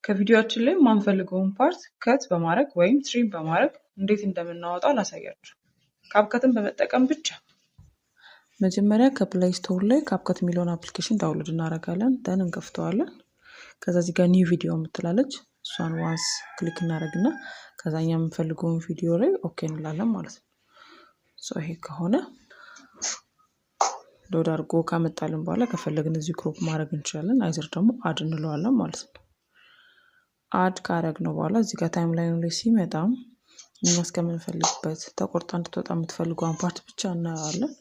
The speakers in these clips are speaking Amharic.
ከቪዲዮአችን ላይ ማንፈልገውን ፓርት ከት በማድረግ ወይም ትሪም በማድረግ እንዴት እንደምናወጣ ላሳያችሁ። ካፕከትን በመጠቀም ብቻ። መጀመሪያ ከፕሌይ ስቶር ላይ ካፕከት የሚለውን አፕሊኬሽን ዳውንሎድ እናደርጋለን። ደን እንከፍተዋለን። ከዛ እዚህ ጋር ኒው ቪዲዮ የምትላለች እሷን ዋንስ ክሊክ እናደርግና ከዛኛ የምንፈልገውን ቪዲዮ ላይ ኦኬ እንላለን ማለት ነው። ይሄ ከሆነ ሎድ አድርጎ ካመጣልን በኋላ ከፈለግን እዚህ ክሮፕ ማድረግ እንችላለን። አይዘር ደግሞ አድ እንለዋለን ማለት ነው። አድ ካደረግነው በኋላ እዚህ ጋር ታይም ላይኑ ላይ ሲመጣ እኛ እስከምንፈልግበት ተቆርጣ እንድትወጣ የምትፈልገውን ፓርት ብቻ እናያለን።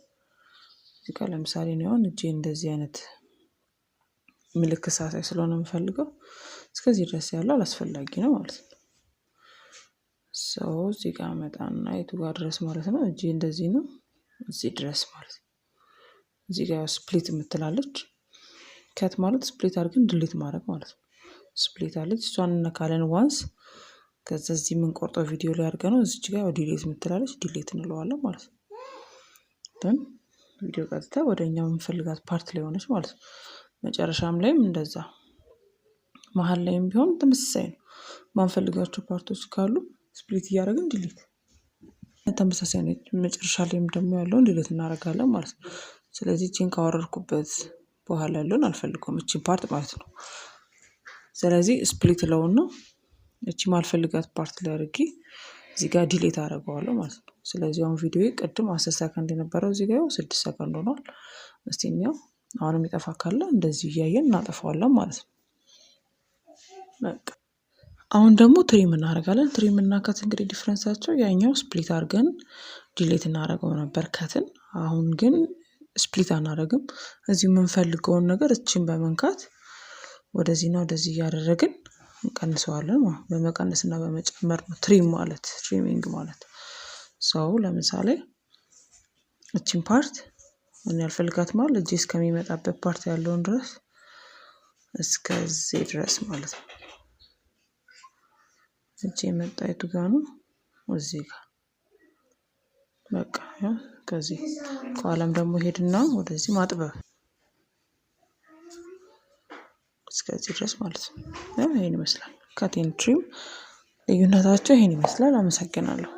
እዚህ ጋር ለምሳሌ ነው እጄ እንደዚህ አይነት ምልክት ሳሳይ ስለሆነ የምፈልገው እስከዚህ ድረስ ያለው አላስፈላጊ ነው ማለት ነው። እዚህ ጋር መጣና የቱ ጋር ድረስ ማለት ነው። እጄ እንደዚህ ነው እዚህ ድረስ ማለት ነው። እዚህ ጋር ስፕሊት የምትላለች ከት ማለት ስፕሊት አድርገን ዲሊት ማድረግ ማለት ነው። ስፕሊት አለች እሷን እንነካለን ዋንስ። ከዛ እዚህ የምንቆርጠው ቪዲዮ ላይ አድርገነው እዚች ጋር ዲሊት የምትላለች ዲሊት እንለዋለን ማለት ነው። ደን ቪዲዮ ቀጥታ ወደኛ የምንፈልጋት ፓርት ላይ ሆነች ማለት ነው። መጨረሻም ላይም እንደዛ መሃል ላይም ቢሆን ተመሳሳይ ነው። ማንፈልጋቸው ፓርቶች ካሉ ስፕሊት እያደረግን ዲሊት ተመሳሳይ ነው። መጨረሻ ላይም ደግሞ ያለውን ዲሊት እናደርጋለን ማለት ነው። ስለዚህ እቺን ካወረድኩበት በኋላ ያለውን አልፈልገውም እቺን ፓርት ማለት ነው። ስለዚህ ስፕሊት ለውና እቺ ማልፈልጋት ፓርት ላይ አድርጌ እዚህ ጋር ዲሊት አደርገዋለሁ ማለት ነው። ስለዚህ አሁን ቪዲዮ ቅድም 10 ሰከንድ የነበረው እዚህ ጋር 6 ሰከንድ ሆኗል። እስቲ እንየው። አሁንም ይጠፋ ካለ እንደዚህ እያየን እናጠፋዋለን ማለት ነው። በቃ አሁን ደግሞ ትሪም እናደርጋለን። ትሪም እና ከት እንግዲህ ዲፈረንሳቸው ያኛው ስፕሊት አድርገን ዲሊት እናደርገው ነበር ከትን። አሁን ግን ስፕሊት አናደርግም። እዚህ የምንፈልገውን ነገር እቺን በመንካት ወደዚህና ወደዚህ እያደረግን እንቀንሰዋለን። በመቀነስና በመጨመር ነው ትሪም ማለት ትሪሚንግ ማለት። ለምሳሌ እቺን ፓርት ምን ያልፈልጋት ማለት እዚህ እስከሚመጣበት ፓርት ያለውን ድረስ እስከዚህ ድረስ ማለት ነው። እዚህ የመጣይቱ ጋር ነው እዚህ ጋር በቃ ከዚህ ከኋላም ደግሞ ሄድና ወደዚህ ማጥበብ እስከዚህ ድረስ ማለት ነው። ይሄን ይመስላል። ከቴን ትሪም ልዩነታቸው ይሄን ይመስላል። አመሰግናለሁ።